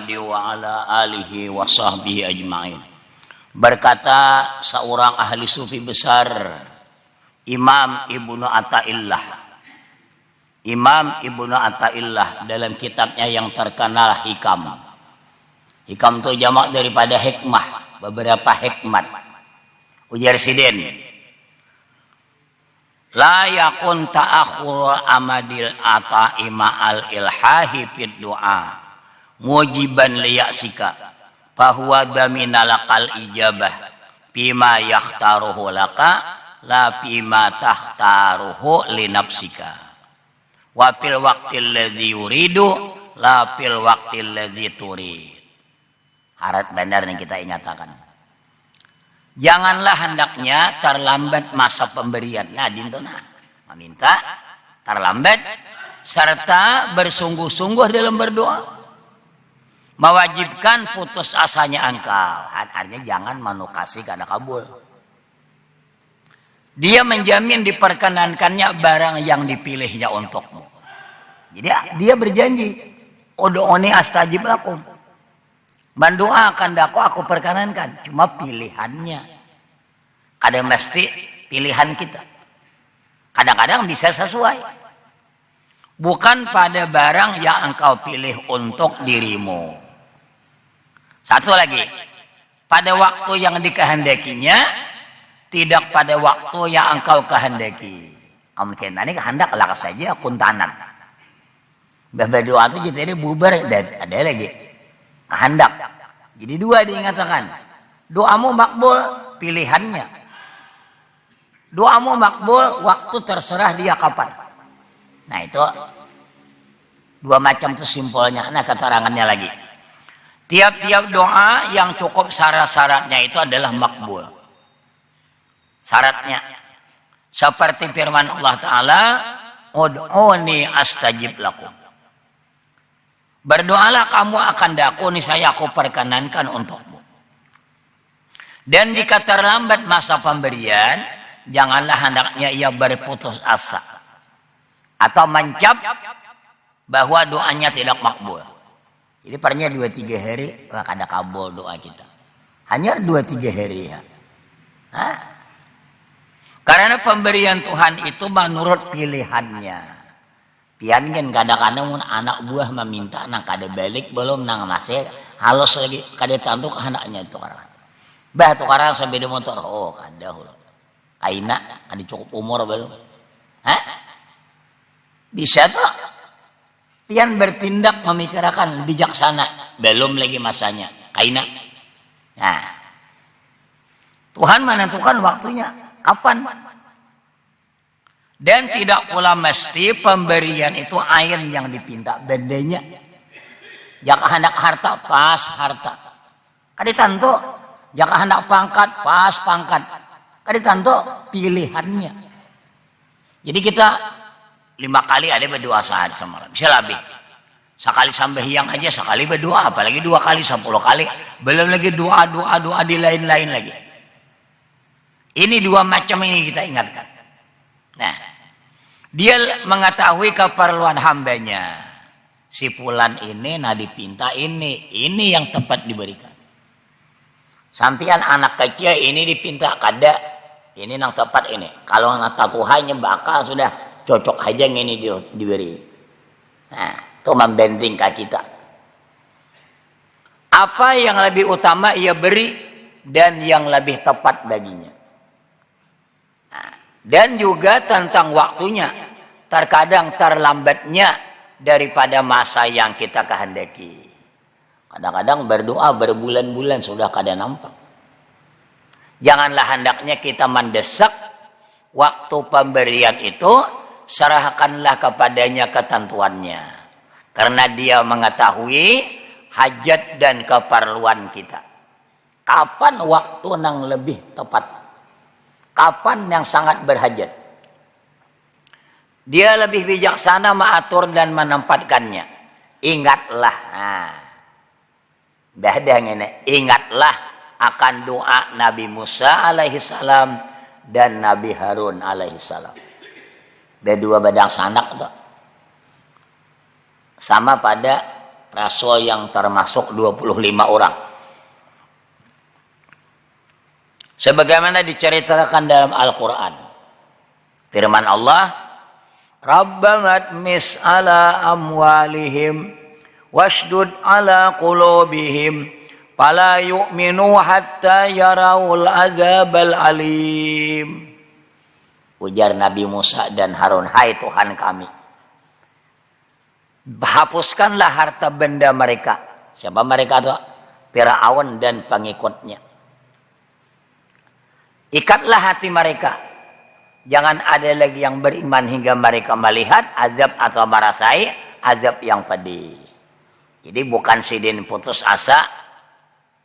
Muhammad wa ala alihi wa sahbihi ajma'in. Berkata seorang ahli sufi besar, Imam Ibnu Athaillah. Imam Ibnu Athaillah dalam kitabnya yang terkenal Hikam. Hikam itu jamak daripada hikmah, beberapa hikmat. Ujar Sidin, la yakun ta'akhur amadil ata'i ma'al ilhahi fid du'a mujiban liyasika fahuwa daminalakal ijabah bima yakhtaruhu laka la bima takhtaruhu linafsika wa fil waqtil ladzi yuridu la fil waqtil ladzi turid. Harap benar yang kita nyatakan. Janganlah hendaknya terlambat masa pemberian. Nah, dintona meminta terlambat serta bersungguh-sungguh dalam berdoa. Mewajibkan putus asanya engkau. Artinya jangan manukasi karena kabul. Dia menjamin diperkenankannya barang yang dipilihnya untukmu. Jadi dia berjanji, ud'uni astajib lakum. Mendoakan aku perkenankan, cuma pilihannya ada mesti pilihan kita. Kadang-kadang bisa sesuai, bukan pada barang yang engkau pilih untuk dirimu. Satu lagi, pada waktu yang dikehendakinya, tidak pada waktu yang engkau kehendaki. Mungkin ini kehendak lah saja kuntanan. Berdoa itu jadi bubar dan ada lagi kehendak. Jadi dua diingatkan. Doamu makbul, pilihannya. Doamu makbul, waktu terserah dia kapan. Nah itu dua macam itu simpelnya. Nah keterangannya lagi. Tiap-tiap doa yang cukup syarat-syaratnya itu adalah makbul. Syaratnya seperti firman Allah Ta'ala, ud'uni astajib lakum. Berdoalah kamu akan daku, niscaya aku perkenankan untukmu. Dan jika terlambat masa pemberian, janganlah hendaknya ia berputus asa atau mencap bahwa doanya tidak makbul. Jadi pernya 2-3 hari ada kabul doa kita. Hanya 2-3 hari ya. Hah? Karena pemberian Tuhan itu menurut pilihannya. Pian kan kadang-kadang anak buah meminta nang kada balik belum nang masih halus lagi kada tantu ke anaknya itu orang. Bah tukaran sampai di motor, oh kada hula. Kaina kada cukup umur belum. Hah? Bisa tuh. Pian bertindak memikirkan bijaksana, belum lagi masanya. Kaina. Nah. Tuhan menentukan waktunya kapan. Dan tidak pula mesti pemberian itu air yang dipinta, bedanya. Jika hendak harta, pas harta. Kaditanto, jika hendak pangkat, pas pangkat. Kaditanto, pilihannya. Jadi kita 5 kali ada berdoa sehari semalam. Bisa lebih. Sekali sembahyang aja, sekali berdoa. Apalagi 2 kali, 10 kali. Belum lagi doa di lain-lain lagi. Ini 2 macam ini kita ingatkan. Nah, dia mengetahui keperluan hambanya. Si fulan ini nah dipinta ini yang tepat diberikan. Sampian anak kecil ini dipinta kada, ini yang tepat ini. Kalau anak Tuhannya bakal sudah cocok aja yang ini diberi. Nah, itu membandingkan kita. Apa yang lebih utama ia beri dan yang lebih tepat baginya. Dan juga tentang waktunya, terkadang terlambatnya daripada masa yang kita kehendaki. Kadang-kadang berdoa berbulan-bulan sudah kada nampak. Janganlah hendaknya kita mendesak waktu pemberian itu, serahkanlah kepadanya ketentuannya. Karena dia mengetahui hajat dan keperluan kita. Kapan waktu yang lebih tepat? Kapan yang sangat berhajat? Dia lebih bijaksana mengatur dan menempatkannya. Ingatlah. Ingatlah akan doa Nabi Musa alaihissalam dan Nabi Harun alaihissalam. Dua badang sanak tuh. Sama pada rasul yang termasuk 25 orang. Sebagaimana diceritakan dalam Al-Quran. Firman Allah, Rabbana tmis ala amwalihim washdud ala qulubihim fala yu'minu hatta yarawul azabal alim. Ujar Nabi Musa dan Harun, hai Tuhan kami, hapuskanlah harta benda mereka. Siapa mereka itu? Firaun dan pengikutnya. Ikatlah hati mereka. Jangan ada lagi yang beriman hingga mereka melihat azab atau merasai azab yang pedih. Jadi bukan sidin putus asa,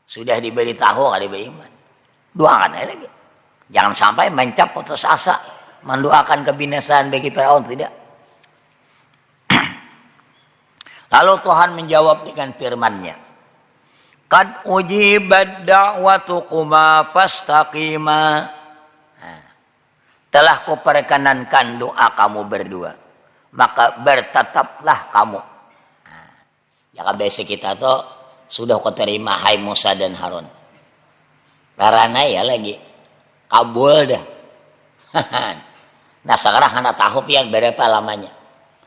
sudah diberitahu nggak beriman. Doakan lagi. Jangan sampai mencap putus asa, mendoakan kebinasaan bagi Firaun, tidak. Lalu Tuhan menjawab dengan firman-Nya, Qad ujibat da'watukuma fastaqima. Telah kuperkenankan doa kamu berdua, maka bertetaplah kamu. Jangan biasa kita tuh sudah keterima hai Musa dan Harun. Karena ya lagi kabul dah. Nah sekarang anak tahu pian berapa lamanya.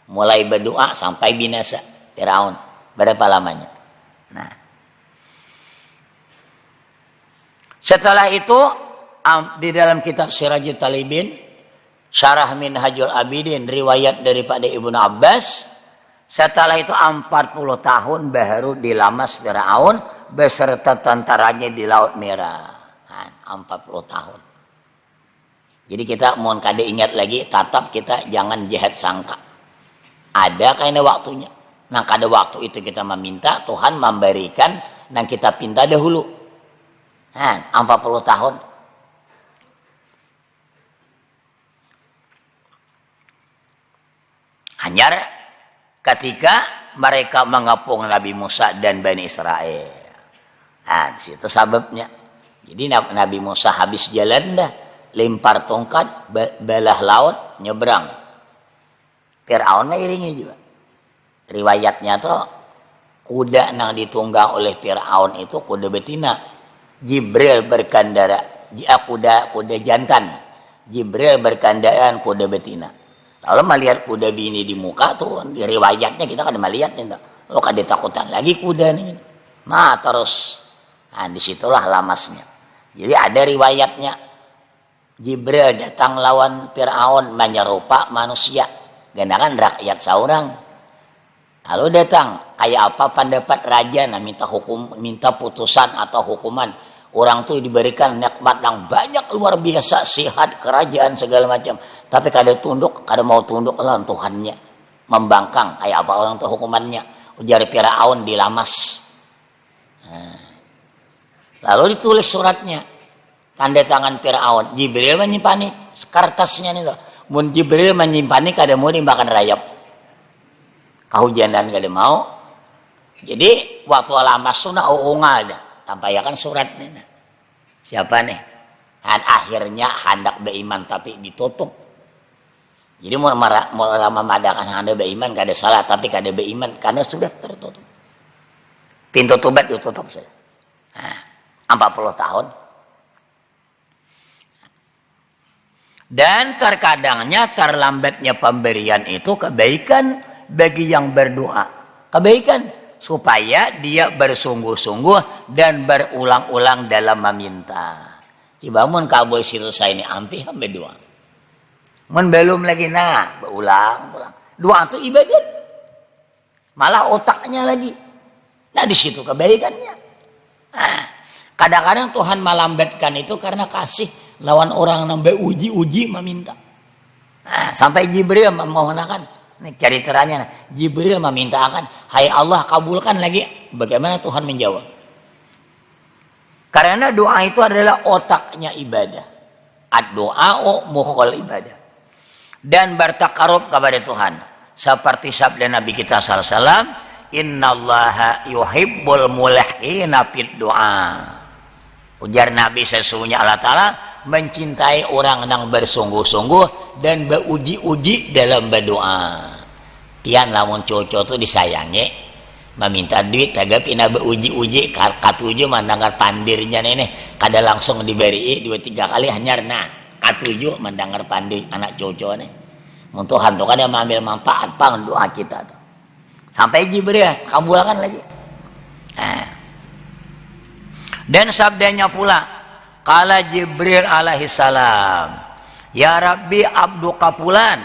Mulai berdoa sampai binasa Firaun. Berapa lamanya? Nah. Setelah itu di dalam kitab Sirajul Talibin, Syarah Minhajul Abidin, riwayat daripada Ibnu Abbas, setelah itu 40 tahun baru dilamas Firaun beserta tentaranya di Laut Merah. 40 tahun. Jadi kita mohon kada ingat lagi, tetap kita jangan jahat sangka. Ada kayaknya waktunya. Nah kada waktu itu kita meminta, Tuhan memberikan dan kita pinta dahulu. 40 tahun. Hanya ketika mereka mengepung Nabi Musa dan Bani Israel. Nah, situ sebabnya. Jadi Nabi Musa habis jalan dah, lempar tongkat, belah laut, nyebrang. Firaun iringi juga. Riwayatnya tuh kuda yang ditunggang oleh Firaun itu kuda betina. Jibril berkendara, kuda jantan. Jibril berkendaraan kuda betina. Lalu melihat kuda bini di muka tuh, di riwayatnya kita kan melihat nih, lo kan ditakutan lagi kuda nih. Nah terus, nah disitulah lamasnya. Jadi ada riwayatnya, Jibril datang lawan Firaun menyerupa manusia, genangan rakyat seorang. Lalu datang, kayak apa pendapat raja, nah minta putusan atau hukuman. Orang tuh diberikan nikmat yang banyak luar biasa, sehat, kerajaan segala macam. Tapi kada tunduk, kada mau tunduk lawan Tuhannya. Membangkang, kayak apa orang tuh hukumannya. Ujar Firaun dilamas. Nah. Lalu ditulis suratnya. Tanda tangan Firaun. Jibril menyimpan kertasnya nih. Mun Jibril menyimpan kada mau dimakan rayap. Kehujanan kada mau. Jadi waktu alamas itu nak ada. Tampayakan suratnya. Siapa nih? Dan akhirnya hendak beriman tapi ditutup. Jadi mau memadakan hendak beriman gak ada salah, tapi gak ada beriman karena sudah tertutup. Pintu tobat ditutup saja. 40 tahun. Dan terkadangnya terlambatnya pemberian itu kebaikan bagi yang berdoa. Kebaikan. Supaya dia bersungguh-sungguh dan berulang-ulang dalam meminta. Coba mun kabul situ saya ini hampir doa. Mun belum lagi berulang-ulang. Doa itu ibadat. Malah otaknya lagi. Nah di situ kebaikannya. Kadang-kadang Tuhan melambatkan itu karena kasih lawan orang yang beruji-uji meminta. Sampai Jibril memohonkan. Ini ceritanya, Jibril memintakan, hai Allah kabulkan lagi. Bagaimana Tuhan menjawab? Karena doa itu adalah otaknya ibadah. Ad-doa'u mukhul ibadah. Dan bertakarub kepada Tuhan. Seperti sabda Nabi kita SAW, Innallaha yuhibbul mulahina fid doa. Ujar Nabi sesungguhnya Allah Ta'ala mencintai orang yang bersungguh-sungguh dan beruji-uji dalam berdoa. Pian lamun cowok itu disayangi, meminta duit tagapi na uji-uji katuju mendengar pandirnya nenek kada langsung diberi 2-3 kali hanyar nah katuju mendengar pandir anak cowok nih untuk hantu kan yang mengambil manfaat pang doa kita tuh sampai Jibril kabulkan lagi nah. Dan sabdanya pula kala Jibril alaihi salam ya Rabbi abduka fulan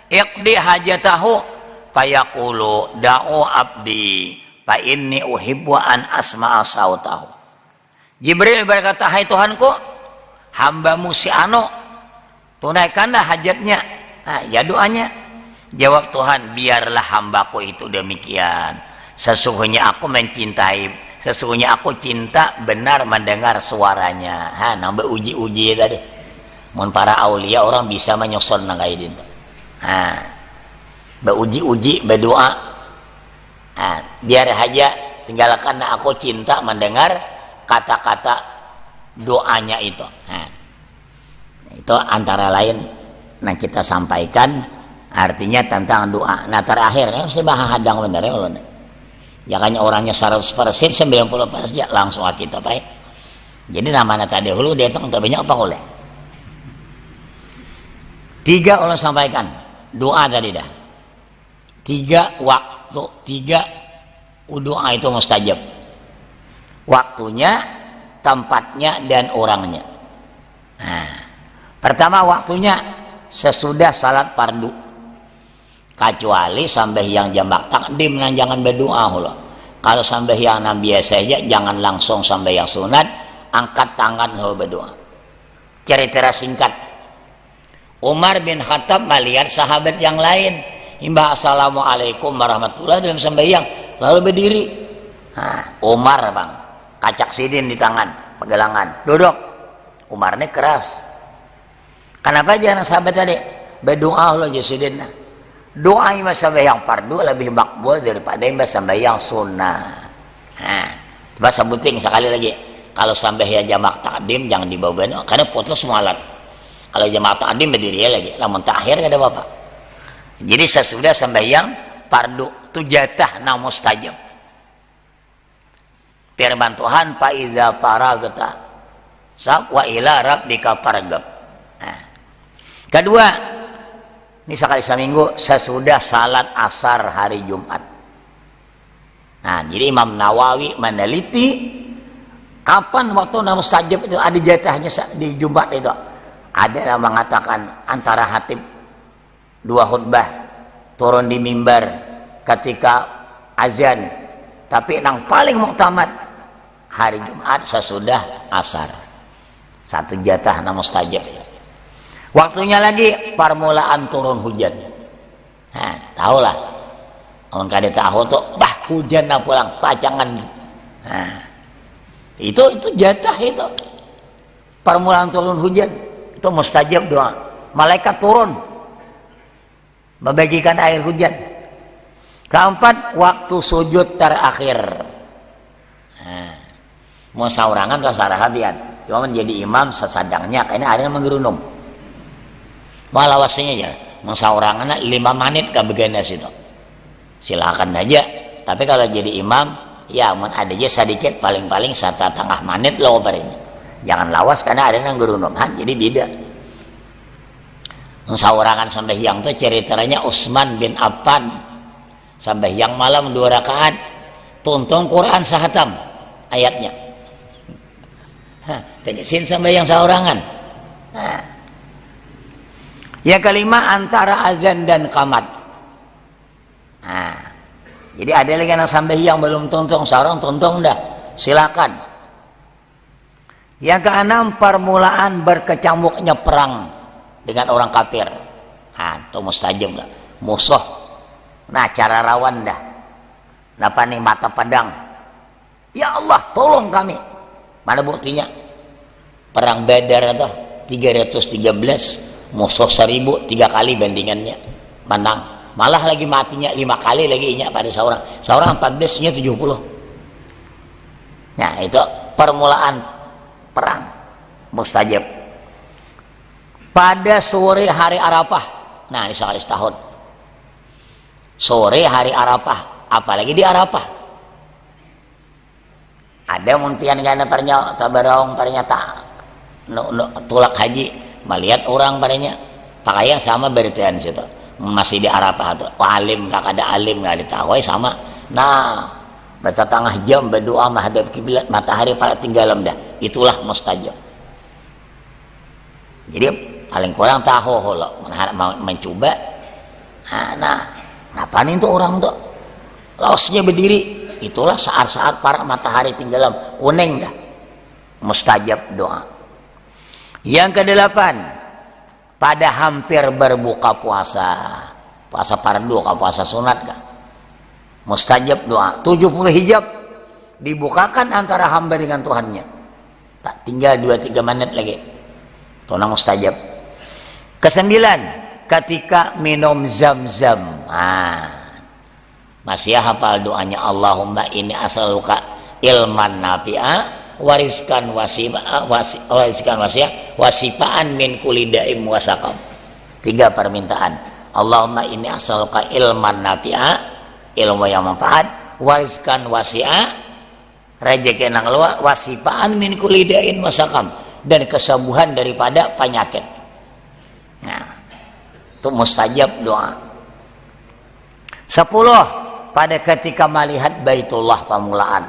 iqdi hajatahu fayaqulu da'u abdi fa inni uhibbu an asma'a sautahu. Jibril berkata, hai Tuhanku, hambamu si Ano, tunaikanlah hajatnya. Nah, ya doanya. Jawab Tuhan, biarlah hambaku itu demikian. Sesungguhnya aku mencintai, sesungguhnya aku cinta benar mendengar suaranya. Ha, nambah uji-uji tadi. Mun para aulia orang bisa menyusul nang kaidin. Ha. Beruji-uji, berdoa. Nah, biar aja tinggalkan aku cinta mendengar kata-kata doanya itu. Nah, itu antara lain yang kita sampaikan artinya tentang doa. Nah terakhir, saya bahas hadang bener ya Allah. Jangan orangnya 100%, 90% langsung kita baik. Jadi namanya tadi hulu datang tak banyak apa oleh. 3 Allah sampaikan doa tadi dah. 3 waktu, 3 doa itu mustajab. Waktunya, tempatnya, dan orangnya. Nah, pertama waktunya sesudah salat fardu. Kecuali sampai jambak takdim dan jangan berdoa hula. Kalau sampai yang biasa saja jangan langsung sampai yang sunat, angkat tangan hula berdoa. Cerita singkat. Umar bin Khattab melihat sahabat yang lain Imbah assalamualaikum warahmatullahi dalam sembahyang lalu berdiri. Nah, Umar bang kacak sidin di tangan pegelangan duduk. Umar ini keras. Kenapa jangan sahabat tadi berdoa lo jasidin. Doa imbah sembahyang fardu lebih makbul daripada imbah sembahyang sunnah. Nah, coba sebutin sekali lagi. Kalau sembahyang jamak takdim jangan dibawa karena putus mualat. Kalau jamak takdim berdiri lagi. Namun takhir ada bapak. Jadi sesudah sembahyang fardu itu jatah na mustajab. Firman Tuhan fa iza faragta wa ila rabbika farghab. Nah. Kedua, ini sekali seminggu sesudah salat asar hari Jumat. Nah, jadi Imam Nawawi meneliti kapan waktu na mustajab itu ada jatahnya di Jumat itu. Ada yang mengatakan antara hatib 2 khutbah turun di mimbar ketika azan, tapi yang paling muktamad hari Jumat sesudah asar 1 jatah na mustajab. Waktunya lagi permulaan turun hujan. Nah, tahulah orang kada tahu tuh bah hujan na pulang pacangan. Nah, itu jatah itu permulaan turun hujan itu mustajab doa. Malaikat turun membagikan air hujan. Keempat, waktu sujud terakhir. Nah, mau saurangan atau sarahatian, cuma menjadi imam sesadangnya, karena ada yang menggerunung. Malah wasnya ya, mau saurangan 5 menit kabegana situ. Silakan aja. Tapi kalau jadi imam, ya mun ada aja sedikit, paling-paling 1,5 menit loh barengnya. Jangan lawas karena ada yang gerunung. Jadi beda. Saurangan sembahyang itu ceritanya Utsman bin Affan sembahyang malam 2 rakaat tuntun Quran sahatam ayatnya. Tegesin sembahyang saurangan. Yang kelima antara azan dan qamat. Nah, jadi ada lagi yang sembahyang belum tuntun saurang tuntun dah silakan. Yang keenam permulaan berkecamuknya perang dengan orang kafir. Nah, itu mustajab lah. Musuh. Nah, cara rawan dah. Napa nih mata padang. Ya Allah, tolong kami. Mana buktinya? Perang Badar itu 313, musuh 1000, 3 kali bandingannya. Menang. Malah lagi matinya 5 kali lagi nya pada seorang. Seorang 14-nya 70. Nah, itu permulaan perang. Mustajab. Pada sore hari Arafah. Nah, ini sekali setahun. Sore hari Arafah, apalagi di Arafah. ada mun pian kana parnya tabarong parnya tak tulak haji melihat orang parnya pakaian sama beritian situ masih di Arafah tuh alim gak ada alim gak ditahu sama nah baca tengah jam berdoa menghadap kiblat matahari pada tinggalam dah itulah mustajab. Jadi paling kurang tahu lo mencoba nah apa nih tuh orang tuh laosnya berdiri itulah saat-saat para matahari tinggalam kuning dah mustajab doa. Yang ke-8 pada hampir berbuka puasa fardu ka puasa sunat kah mustajab doa 70 hijab dibukakan antara hamba dengan Tuhannya tak tinggal 2-3 menit lagi itu mustajab. Ke-9 ketika minum zam-zam masih hafal doanya Allahumma inni as'aluka ilman nafi'a wariskan wasifaan min kulli da'im wasaqam 3 permintaan Allahumma inni as'aluka ilman nafi'a ilmu yang manfaat wariskan wasi'a rezeki nang luas wasifaan min kulli da'in wasaqam dan kesembuhan daripada penyakit. Nah itu mustajab doa. 10 pada ketika melihat Baitullah pamulaan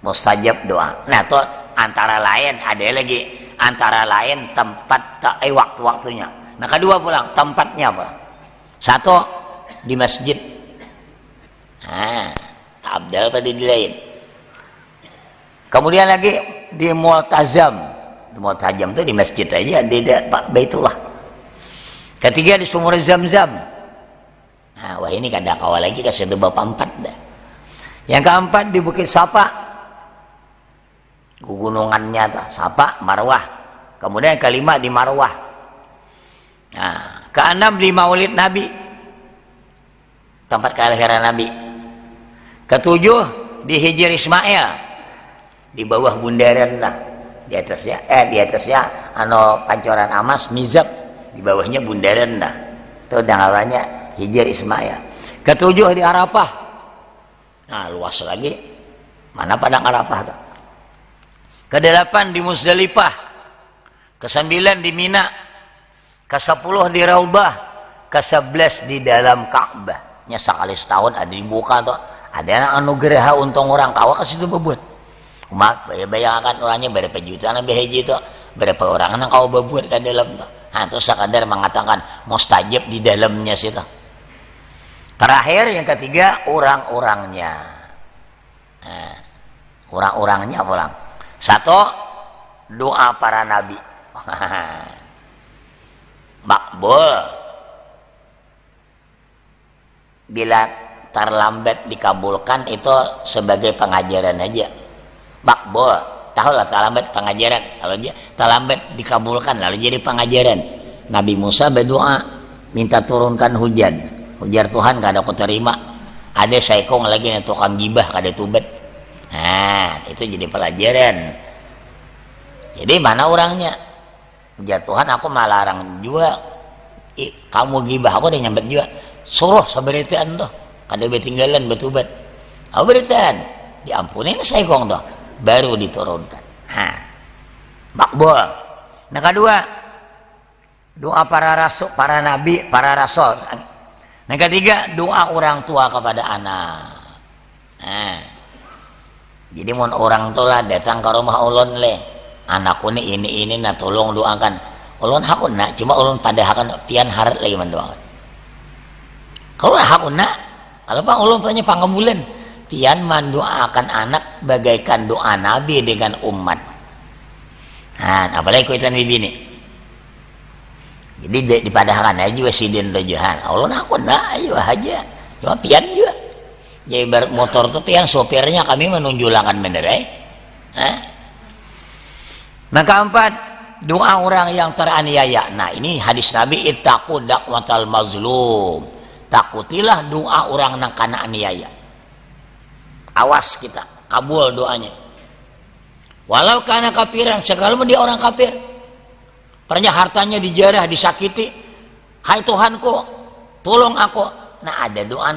mustajab doa. Nah itu antara lain ada lagi antara lain tempat waktu-waktunya. Nah kedua pulang tempatnya apa? 1 di masjid abdal pada di lain. Kemudian lagi di multazam itu di masjid aja di Baitullah. Ketiga di sumur Zam-Zam. Wah ini kada kawal lagi kasih itu bapak 4 dah. Yang keempat di Bukit Safa gunungannya tuh Safa Marwah. Kemudian yang kelima di Marwah. Keenam di Maulid Nabi tempat kelahiran Nabi. Ketujuh di Hijr Ismail di bawah bundaran lah di atasnya pancoran Amas Mizab di bawahnya bundaran lah itu namanya Hijr Ismail. Ketujuh di Arafah luas lagi mana padang Arafah tuh. Ke-8 di Muzdalifah. Ke-9 di Mina. Ke-10 di Raubah. Ke-11 di dalam Ka'bah. Nya sekali setahun ada dibuka tuh ada yang anugerah untung orang kawa ke situ berbuat umat bayangkan orangnya berapa juta nabi haji itu berapa orang yang kau berbuat ke dalam tuh itu sekadar mengatakan mustajab di dalamnya situ. Terakhir yang ketiga orang-orangnya orang-orangnya pulang 1 doa para nabi makbul bila terlambat dikabulkan itu sebagai pengajaran aja makbul tahulah terlambat pengajaran kalau dia terlambat dikabulkan lalu jadi pengajaran. Nabi Musa berdoa minta turunkan hujan Tuhan kada aku terima ada saikong lagi nih tukang gibah kada tubat itu jadi pelajaran. Jadi mana orangnya ujar Tuhan aku malarang juga kamu gibah aku udah nyambet juga suruh seberitaan tuh kada betinggalan betubat aku beritaan diampunin saikong tuh baru diturunkan makbul. Nah kedua doa para rasul para nabi para rasul. Nah ketiga doa orang tua kepada anak. Jadi mun orang tua datang ke rumah ulun le anakku ini nah tolong doakan ulun hakun nak cuma ulun pada hakan pian harat lagi mendoakan kalau hakun nak kalau bang ulun punya pangabulan pian mendoakan anak bagaikan doa nabi dengan umat. Apalagi kuitan bibi nih jadi dipadahkan aja juga sidin tujuan ulun hakun nak ayo aja cuma pian juga jadi motor tuh pian sopirnya kami menunjulakan benerai. Nah keempat doa orang yang teraniaya. Nah ini hadis Nabi ittaqu da'watal mazlum takutilah doa orang yang kena aniaya. Awas kita kabul doanya walau karena kafiran sekalipun dia orang kafir pernah hartanya dijarah disakiti hai Tuhanku tolong aku. Nah ada doa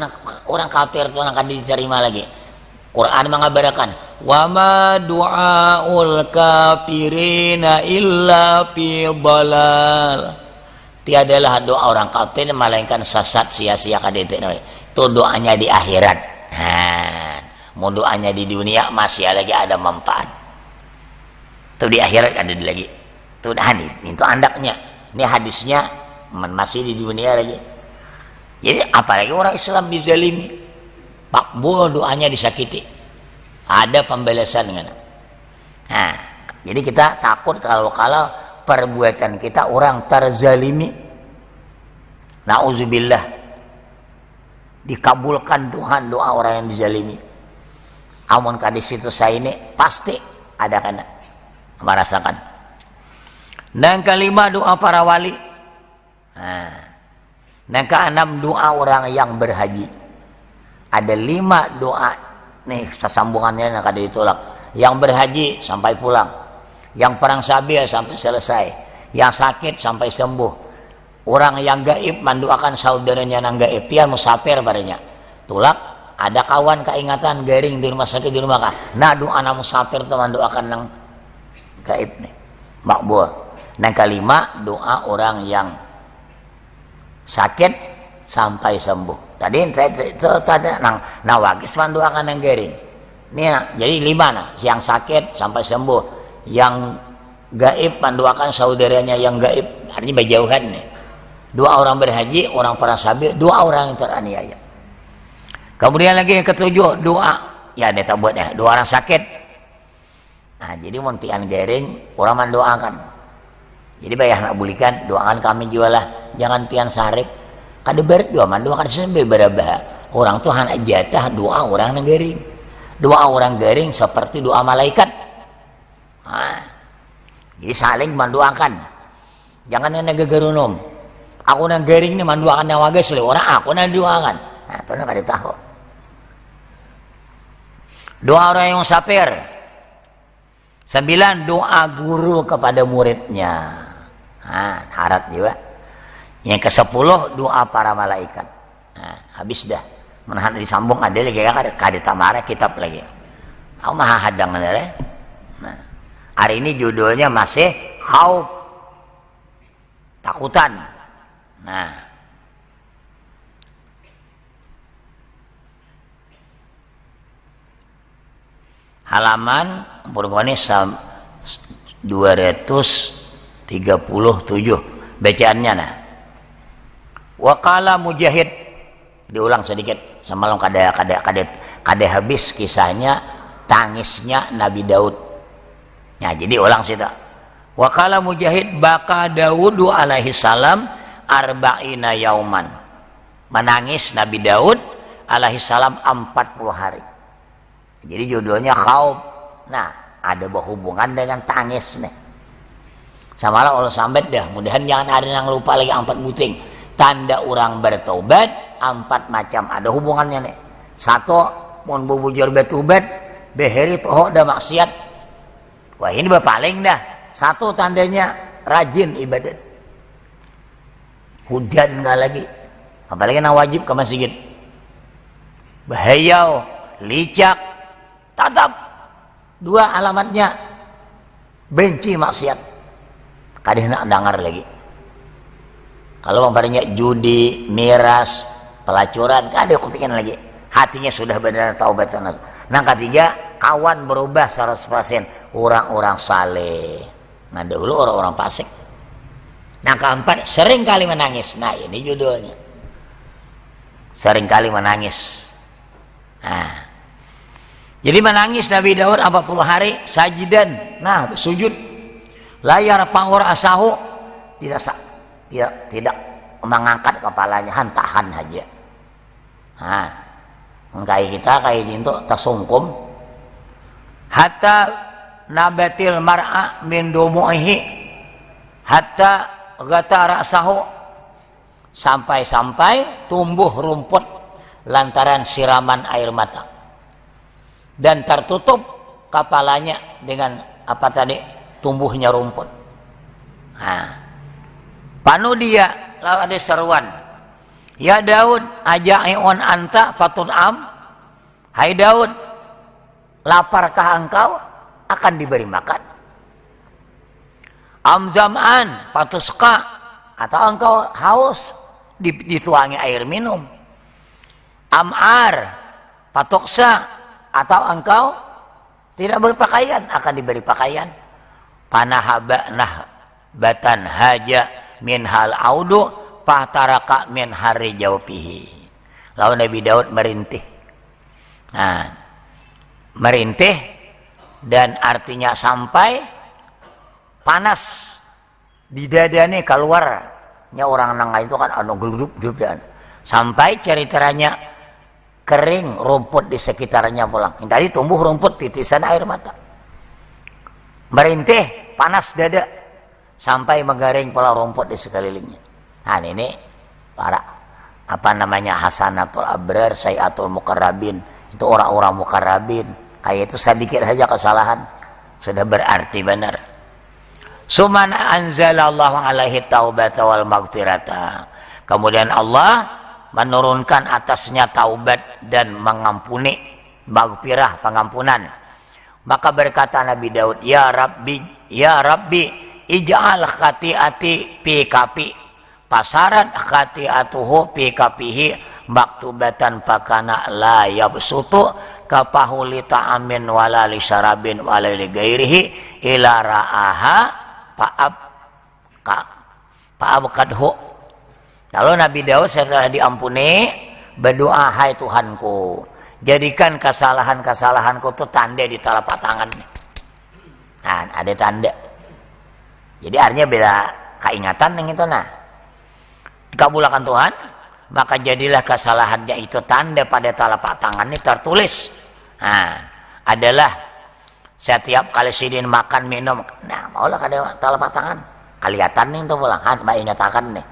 orang kafir itu akan diterima lagi Quran mengabarkan wa ma du'aul kafirina illa fi dhalal. Tiadalah doa orang kafir melainkan sesat sia-sia kadeteu. Itu doanya di akhirat. Nah, mau doanya di dunia masih lagi ada manfaat. Itu di akhirat ada lagi. Itu hadis, itu andaknya. Ini hadisnya masih di dunia lagi. Jadi apalagi orang Islam dizalimi. Makbul doanya disakiti. Ada pembalasan dengan. Nah, jadi kita takut kalau perbuatan kita orang terzalimi. Nauzubillah. Dikabulkan Tuhan doa orang yang dizalimi. Amun kadis itu saya ini pasti ada kena merasakan. Dan kelima doa para wali. Nah, keenam doa orang yang berhaji. Ada 5 doa nih sesambungannya yang kada ditolak. Yang berhaji sampai pulang. Yang perang sabil sampai selesai, yang sakit sampai sembuh, orang yang gaib mendoakan saudaranya yang gaib, pian musafir padanya, tulak ada kawan keingatan garing di rumah sakit di rumah kah, nah doa anak musafir itu mendoakan yang gaib nih, makbul. Yang kelima doa orang yang sakit sampai sembuh. Tadi itu tadi nawagis mendoakan yang garing. Ini jadi 5 nah, yang sakit sampai sembuh. Yang gaib mendoakan saudaranya yang gaib, artinya berjauhan nih. 2 orang berhaji, orang para sabi, 2 orang yang teraniaya. Kemudian lagi yang ke-7 doa, ya dia tak buat ya, 2 orang sakit. Nah, jadi montian garing orang mendoakan. Jadi bayar nak bulikan, doakan kami jualah, jangan pian sarik. Kada berat juga mendoakan sambil berabah. Orang tuh hanya jatah 2 orang yang garing. 2 orang garing seperti doa malaikat. Jadi saling mendoakan. Jangan yang gegerunum. Aku nang garing ni mendoakan yang wagas le. Orang aku nang doakan. Nah, itu nak ada tahu. Doa orang yang musafir. 9 doa guru kepada muridnya. Harap juga. Yang ke-10 doa para malaikat. Habis dah. Menahan disambung ada lagi kada tamara kitab lagi. Aku maha hadang ada. Hari ini judulnya masih khauf, takutan. Nah, halaman ini 237 bacaannya. Nah, waqala Mujahid, diulang sedikit semalam kada habis kisahnya tangisnya Nabi Daud. Nah, jadi ulang situ. Wa qala Mujahid baka Daud alaihi salam arba'ina yauman. Menangis Nabi Daud alaihi salam 40 hari. Jadi judulnya khauf. Nah, ada berhubungan dengan tangis nih. Samalah Allah sambat dah, mudahan jangan ada yang lupa lagi 4 buting. Tanda orang bertobat 4 macam, ada hubungannya nih. 1 mun bubujur bertobat, beheri toh dah maksiat. Wah, ini paling dah. 1 tandanya rajin ibadat. Hujan enggak lagi. Apalagi yang wajib ke masjid. Bahayau, licak, tatap. 2 alamatnya benci maksiat. Kada nak dengar lagi. Kalau umpamanya judi, miras, pelacuran, kada kepikiran lagi. Hatinya sudah benar taubat. Yang ketiga, kawan berubah 100%. Orang-orang saleh. Nah, dahulu orang-orang fasik. Yang keempat, sering kali menangis. Nah, ini judulnya. Sering kali menangis. Nah, jadi menangis Nabi Daud 40 hari sajidan. Nah, sujud. Layar pangor asahu tidak mengangkat kepalanya, tahan aja. Nah, kayak kita kayak itu tasungkum hatta nabatil mar'a min dumu'ihi hatta ghata ra'sahu, sampai-sampai tumbuh rumput lantaran siraman air mata dan tertutup kepalanya dengan apa tadi, tumbuhnya rumput. Panu dia lalu ada seruan, ya Daud aja'i'un anta fatun am, hai Daud Laparkah engkau? Akan diberi makan. Amzam'an, patuska, atau engkau haus, dituangi air minum. Am'ar, patoksa, atau engkau tidak berpakaian, akan diberi pakaian. Panahaba batan haja min hal audu pataraka min hari jawpihi. Lalu Nabi Daud merintih. Nah, merintih dan artinya sampai panas di dadanya keluarnya orang nangga itu kan anu geluduk dan sampai ceritanya kering rumput di sekitarnya pulang. Tadi tumbuh rumput titisan air mata. Merintih panas dada sampai menggaring pola rumput di sekelilingnya. Nah ini para Hasanatul Abrar, Sayyatul Muqarrabin, itu orang-orang muqarrabin. Kayak itu sedikit saja kesalahan sudah berarti benar. Suman anzalallahu alaihi taubata wal maghfirata. Kemudian Allah menurunkan atasnya taubat dan mengampuni, maghfirah, pengampunan. Maka berkata Nabi Daud, ya Rabbi, ij'al khati'ati fi kafi, pasaran khati'atuhu fi kafihi, maktubatan pakana la yabsutu kapahuli ta'amin wala li syarabin wala li gairihi ila ra'aha fa'abqadhu. Lalu Nabi Daud setelah diampuni berdoa, hai Tuhanku, jadikan kesalahan-kesalahanku itu tanda di telapak tangan. Nah, ada tanda. Jadi artinya beda keingatan yang itu. Nah, dikabulkan Tuhan, maka jadilah kesalahannya itu tanda pada telapak tangan ini tertulis. Nah, adalah setiap kali sidin makan minum. Nah, maulah kada telapak tangan. Kelihatan nih itu pulang. Han, mbak ingatakan nih.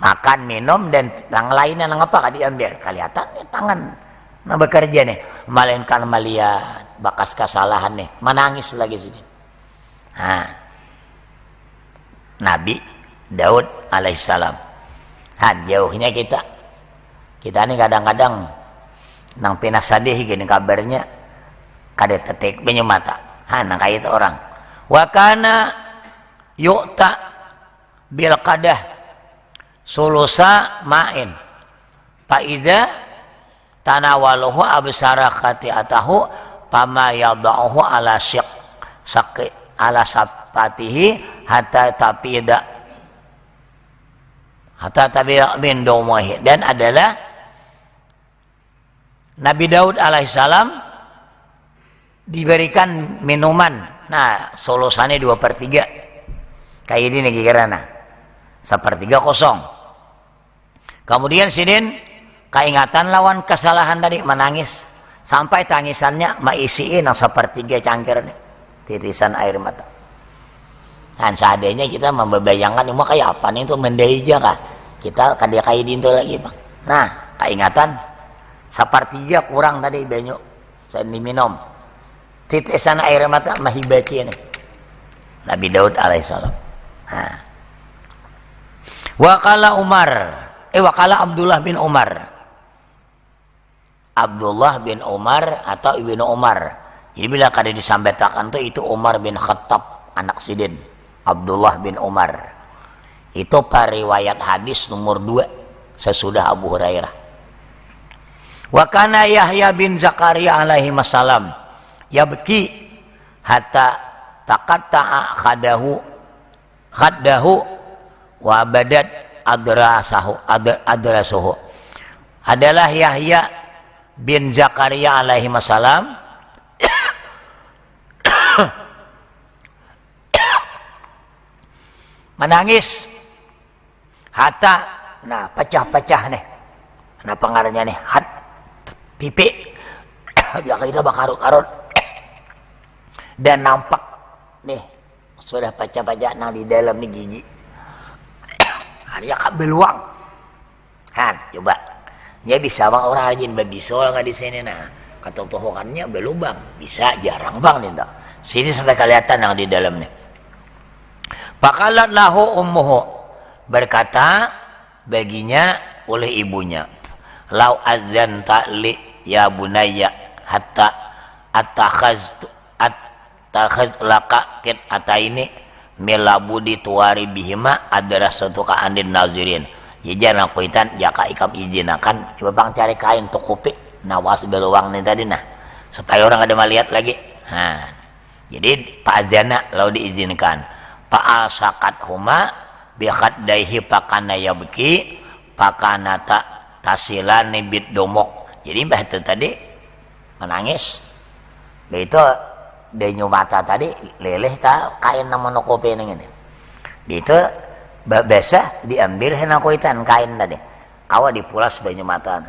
Makan, minum, dan yang lainnya nang apa kada diambil. Kelihatan nih tangan. Nah bekerja nih. Melainkan melihat bakas kesalahan nih. Menangis lagi sini. Nah, Nabi Daud alaihissalam. Jauhnya kita ini kadang-kadang nang pinasadih gini kabarnya kada tetik banyak mata. Nang kayak itu orang. Wa kana yu'ta bil qadah sulusa ma'in fa idza tanawaluhu absara khati'atahu fama yada'uhu ala saqi ala sapatihi hatta tapida min domohi. Dan adalah Nabi Daud alaihissalam diberikan minuman. Nah, solusannya 2/3 kayak ini nih kira-kira 1/3 kosong. Kemudian sidin keingatan lawan kesalahan tadi, menangis sampai tangisannya maisiin 1/3 cangkir nih, titisan air mata. Dan seadanya kita membayangkan ini kayak apa nih itu mendeja kah? Kita kayak itu lagi bang. Nah, keingatan 1/3 kurang tadi banyak saya diminum. Titisan air mata mahibaki ini. Nabi Daud alaihissalam. Nah. Wakala Abdullah bin Umar. Abdullah bin Umar atau Ibnu Umar. Jadi bila kada disampaikan itu Umar bin Khattab, anak sidin. Abdullah bin Umar. Itu periwayat hadis nomor 2 sesudah Abu Hurairah. Wa kana Yahya bin Zakaria alaihi wasallam yabki hatta taqatta'a khaddahu wa badat adrasuhu. Adalah Yahya bin Zakaria alaihi wasallam menangis hatta pecah-pecah nih. Nah pengarangnya nih pipi dia kita bakarut-karut dan nampak nih sudah pecah-pecah nang di dalam nih gigi. Hanya beluang. Coba. Ya bisa bang orang rajin babisol nggak di sini nah. Ketotohokannya belubang. Bisa jarang bang nih. Sini sampai kelihatan yang di dalamnya. Faqalat lahu ummuhu, berkata baginya oleh ibunya, lau adzanta li ya bunayya hatta attakhaz laka kit ataini milabudi tuwari bihima adalah suatu ka andin nazirin jijana kuitan jaka ikam izinakan coba bang cari kain tukupi nawas beluang nih tadi nah supaya orang ada melihat lagi. Nah, jadi Pak Azana lalu diizinkan. Pak Asakat huma bihat daihi pakana yabki pakanata tasilani bid domok. Jadi mbah itu tadi menangis. Itu denyu mata tadi leleh ka kain nama nokope ini. Itu basah diambil hena kuitan kain tadi. Kawa dipulas denyu mata.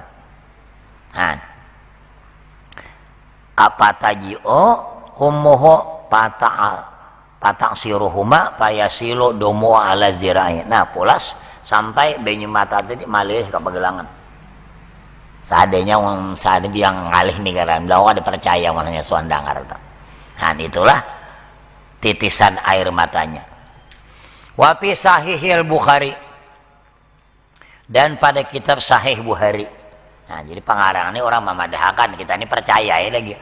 Nah. Apa tajio humuho patang siruhuma payasilo domo ala zirai. Nah pulas sampai benyu mata tadi malih ke pegelangan. Seadanya yang ngalih nih kan, lalu ada percaya mananya suandangar. Nah itulah titisan air matanya. Wafi sahihil Bukhari dan pada kitab Sahih Bukhari. Nah, jadi pengarang ini orang memadahkan kita ini percaya ya lagi.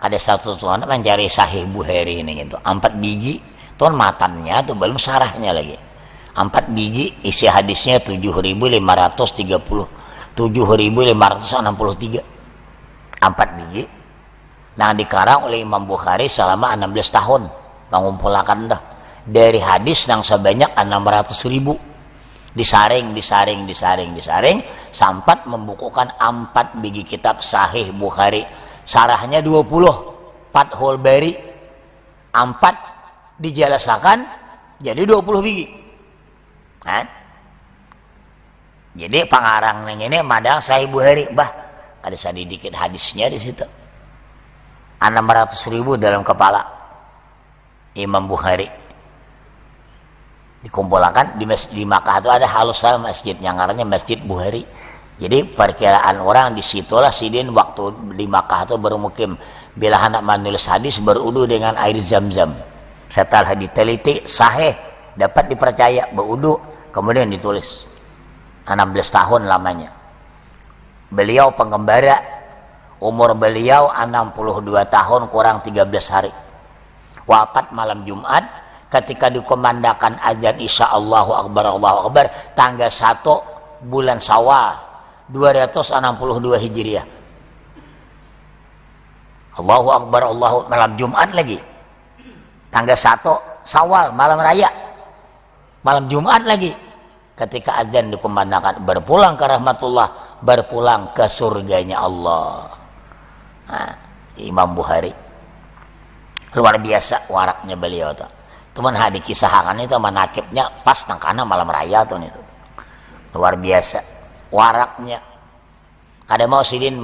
Ada satu tuan mencari Sahih Bukhari ini gitu. 4 biji, tuan matannya tuh belum sarahnya lagi. 4 biji isi hadisnya 7.563. 4 biji. Nah, dikarang oleh Imam Bukhari selama 16 tahun. Mengumpulkan dah dari hadis yang sebanyak 600.000. Disaring sampai membukukan 4 biji kitab Sahih Bukhari. Sarahnya 20 Fathul Bari 4 dijelasakan jadi 20 biji. Nah, jadi pengarang ini madang Sahih Bukhari bah ada sedikit hadisnya di situ. 600.000 dalam kepala Imam Bukhari. Dikumpulkan di Makkah itu ada halusan masjid yang namanya Masjid Bukhari. Jadi perkiraan orang di situlah sidin waktu di Makkah itu bermukim. Bila hendak menulis hadis berudu dengan air Zam-Zam. Setelah diteliti sahih dapat dipercaya berudu kemudian ditulis. 16 tahun lamanya. Beliau pengembara, umur beliau 62 tahun kurang 13 hari. Wafat malam Jumat ketika dikomandangkan azan Isya Allahu Akbar tanggal 1 bulan Syawal 262 Hijriah. Allahu Akbar malam Jumat lagi. Tanggal 1 Syawal malam raya. Malam Jumat lagi. Ketika azan dikumandangkan berpulang ke rahmatullah, berpulang ke surganya Allah. Nah, Imam Bukhari luar biasa waraknya beliau tuh. Teman hadi kisahangan itu manakibnya pas nangkana malam raya tuh itu. Luar biasa waraknya. Kada mau sidin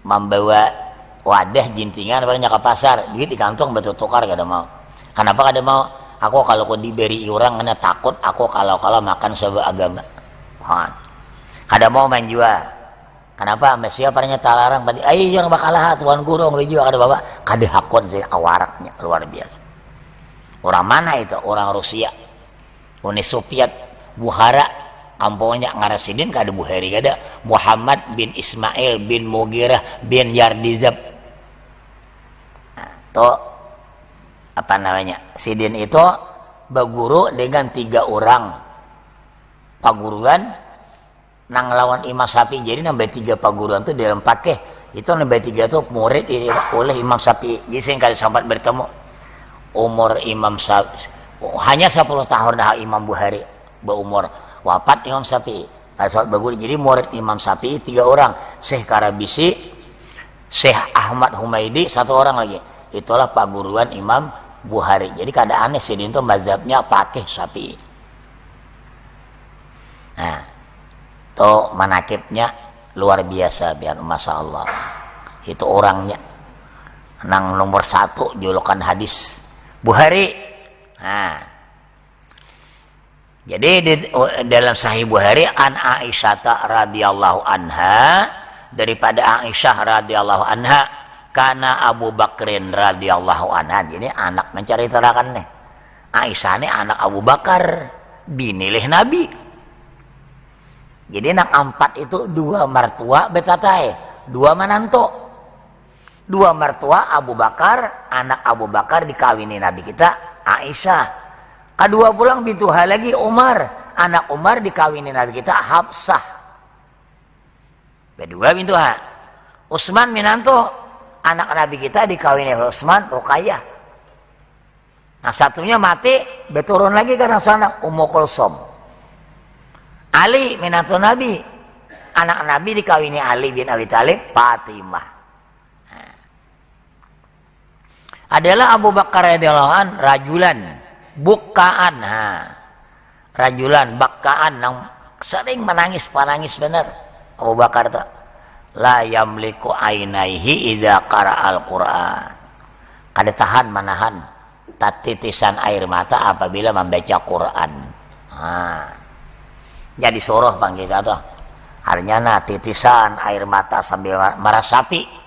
membawa wadah jintingan banyak ke pasar, duit di kantong betul tukar kada mau. Kenapa kada mau? Aku kalau kau diberi orang kena takut aku kalau makan sebuah agama. Kada mau main jual. Kenapa? Mesia paranya talarang padi. Ayo jangan bakalah tuan guru mau jual kada bawa. Kada hakon sih awaraknya luar biasa. Orang mana itu? Orang Rusia. Uni Soviet, Bukhara, kampungnya ngarasidin kada Bukhari kada. Muhammad bin Ismail bin Mughirah bin Yardizab. Nah, to apa namanya? Sidin itu berguru dengan 3 orang paguruan nang lawan Imam Syafi'i. Jadi nambah 3 paguruan itu dalam pakai. Itu nambah 3 itu murid oleh Imam Syafi'i. Jadi saya kada sempat bertemu. Umur Imam Syafi'i hanya 10 tahun dah Imam Bukhari berumur. Wafat Imam Syafi'i. Jadi murid Imam Syafi'i 3 orang. Syekh Karabisi, Syekh Ahmad Humaidi 1 orang lagi. Itulah paguruan Imam Bukhari. Jadi kada aneh sih itu mazhabnya pakai Syafi'i. Nah, itu manakibnya luar biasa biar Masya Allah. Itu orangnya nang nomor 1 julukan hadis Bukhari. Nah, jadi dalam Sahih Bukhari an Aisyah radhiyallahu anha, daripada Aisyah radhiyallahu anha, kana Abu Bakrin radhiyallahu anha. Jadi anak menceritakan nih. Aisyah ini anak Abu Bakar, binilih Nabi. Jadi anak 4 itu 2 mertua betatai, 2 menantu. Dua mertua Abu Bakar, anak Abu Bakar dikawini Nabi kita Aisyah. Kedua pulang bintu lagi Umar, anak Umar dikawini Nabi kita Hafsah. Kedua bintu Utsman minanto, anak Nabi kita dikawini Utsman Ruqayyah. Nah satunya mati, beturun lagi karena sana Ummu Kulsum. Ali minanto Nabi, anak Nabi dikawini Ali bin Abi Thalib Fatimah. Adalah Abu Bakar radhiyallahu an rajulan bukaan, rajulan bakkaan yang sering menangis benar. Abu Bakar tuh la yamliku ainaihi idza qara'al Qur'an. Kada tahan menahan titisan air mata apabila membaca Quran. Jadi soroh bang kita tuh. Artinya titisan air mata sambil merasapi,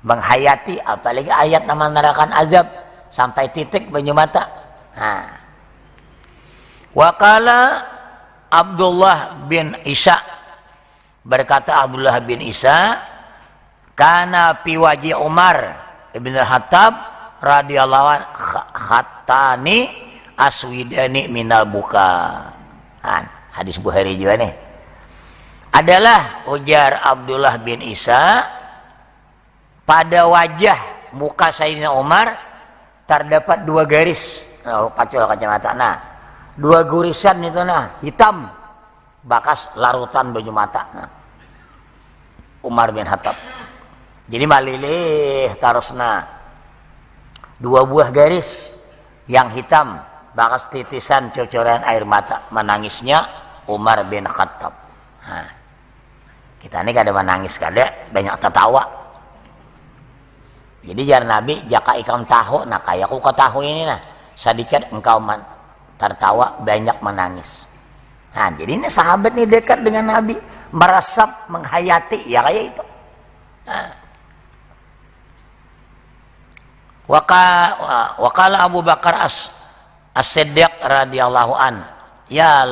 menghayati, apalagi ayat nama nerakan azab sampai titik banyu mata. Wakala Abdullah bin Isa, berkata Abdullah bin Isa, kana fi waji Umar ibn al-Khattab radhiyallahu an khattani aswidani minal buka. Hadis Bukhari juga nih. Adalah ujar Abdullah bin Isa, pada wajah muka Sayyidina Umar terdapat dua garis, kacamata. Nah, dua gurisan itu hitam, bakas larutan baju mata. Umar bin Khattab. Jadi malilih tarusna dua buah garis yang hitam, bakas titisan cocoran air mata. Menangisnya Umar bin Khattab. Kita ini kada menangis, kada banyak tertawa. Jadi jar Nabi jaka ikam tahu, nah kayak aku tahu ini sedikit engkau tertawa banyak menangis. Jadi ini sahabat nih dekat dengan Nabi, merasap, menghayati, ya kayak itu. Wakala Abu Bakar As-Siddiq radhiyallahu an, ya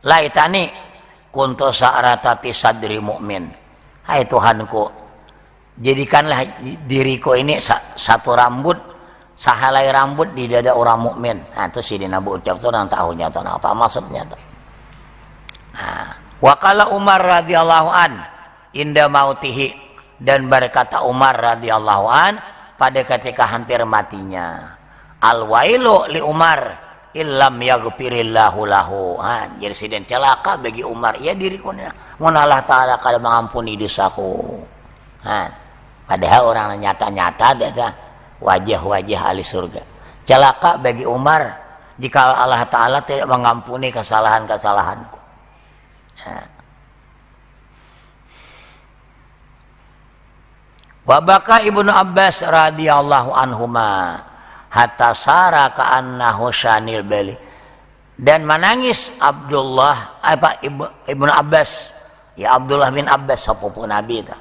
laitani kuntu sa'rata fi sadri mu'min. Hai Tuhanku, jadikanlah diriku ini satu rambut, sahalai rambut di dada orang mukmin. Itu si Nabi ucap tuh nang tahunya tuh apa maksudnya tuh. Wakala Umar radhiyallahu an inda mautihi, dan berkata Umar radhiyallahu an pada ketika hampir matinya, al wailu li Umar illam yaghfirillahu lahu. Jadi sidin celaka bagi Umar, ya diriku mun Allah taala kada mengampuni dosaku. Padahal orang nyata-nyata ada wajah-wajah ahli surga. Celaka bagi Umar jika Allah taala tidak mengampuni kesalahan-kesalahanku. Wa baka Ibnu Abbas radhiyallahu anhuma hatta sara ka'annahu syanil bali, dan menangis Abdullah Ibnu Abbas, ya Abdullah bin Abbas sepupu Nabi itu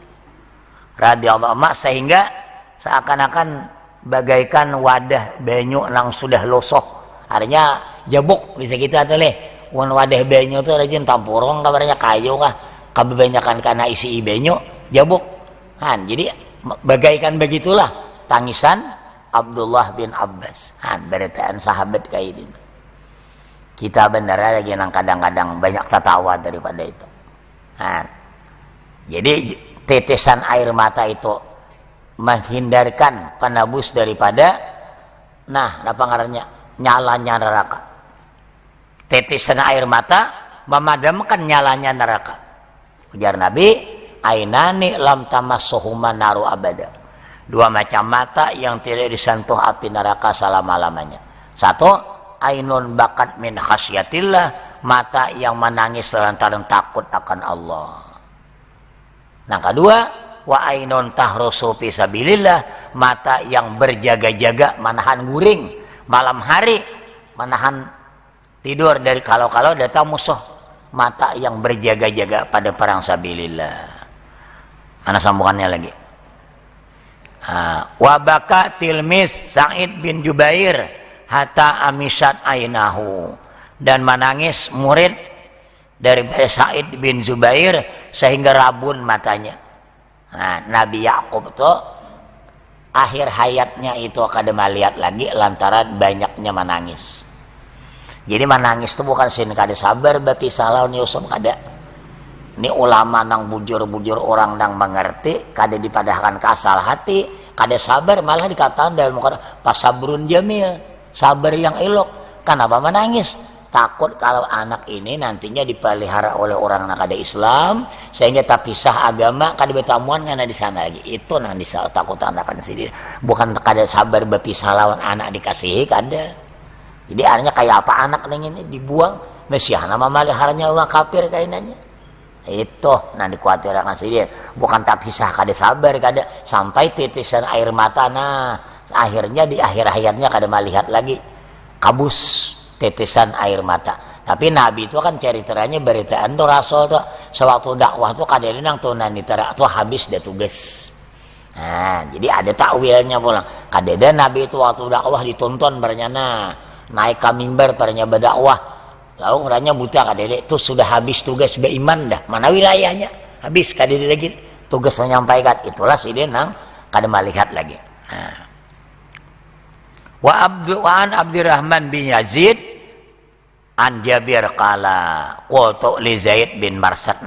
radhiyallahu anhu, sehingga seakan-akan bagaikan wadah banyu nang sudah losok, artinya jabuk bisa kita tuh leh. Wan wadah banyu tuh rajin tampurong kabarnya kayu kah kebanyakan karena isi banyu jabuk. Jadi bagaikan begitulah tangisan Abdullah bin Abbas. Beritaan sahabat kayak itu. Kita benar lagi nang kadang-kadang banyak tertawa daripada itu. Jadi tetesan air mata itu menghindarkan penebus daripada apa ngarannya nyalanya neraka. Tetesan air mata memadamkan nyalanya neraka. Ujar Nabi, ainani lam tamassuhuma naru abada. Dua macam mata yang tidak disentuh api neraka selama-lamanya. Satu, ainun bakat min khasyatillah, mata yang menangis lantaran takut akan Allah. Yang kedua, wa ainun tahrusu fi sabilillah, mata yang berjaga-jaga menahan guring malam hari, menahan tidur dari kalau-kalau datang musuh. Mata yang berjaga-jaga pada perang sabilillah. Mana sambungannya lagi? Wabaka tilmis Sa'id bin Jubair hatta amisat ainahu, dan menangis murid dari Sa'id bin Jubair sehingga rabun matanya. Nah, Nabi Yakub tuh akhir hayatnya itu kada melihat lagi lantaran banyaknya menangis. Jadi menangis itu bukan sin kada sabar berpisah lawan Yusuf kada. Ini ulama nang bujur-bujur orang nang mengerti kada dipadahkan ke asal hati, kada sabar malah dikataan dalam muka pasabrun jamil, sabar yang elok. Kenapa menangis? Takut kalau anak ini nantinya dipelihara oleh orang yang kada Islam sehingga tak pisah agama kada betamuan karena di sana lagi. Itu nang disal takut anak sendiri. Bukan kada sabar berpisah lawan anak dikasihi kada. Jadi artinya kayak apa anak ini dibuang Mesiah nama meliharanya orang kafir kainannya. Itu nang dikhawatirkan sendiri. Bukan tak pisah kada sabar kada sampai titisan air mata. Nah akhirnya di akhir hayatnya kada melihat lagi kabus titisan air mata. Tapi Nabi itu kan ceritanya beritaan tuh Rasul tuh sewaktu dakwah tuh kadang nang tunan ditera tuh habis dia tugas. Nah, jadi ada takwilnya pulang. Kadang Nabi itu waktu dakwah ditonton bernyana naik ke mimbar paranya berdakwah. Lalu orangnya buta kadang itu sudah habis tugas beriman dah. Mana wilayahnya? Habis kadang lagi tugas menyampaikan. Itulah si dia nang kadang melihat lagi. Nah. Wa an Abdurrahman bin Yazid an Jabir qala qultu li Zaid bin Marsad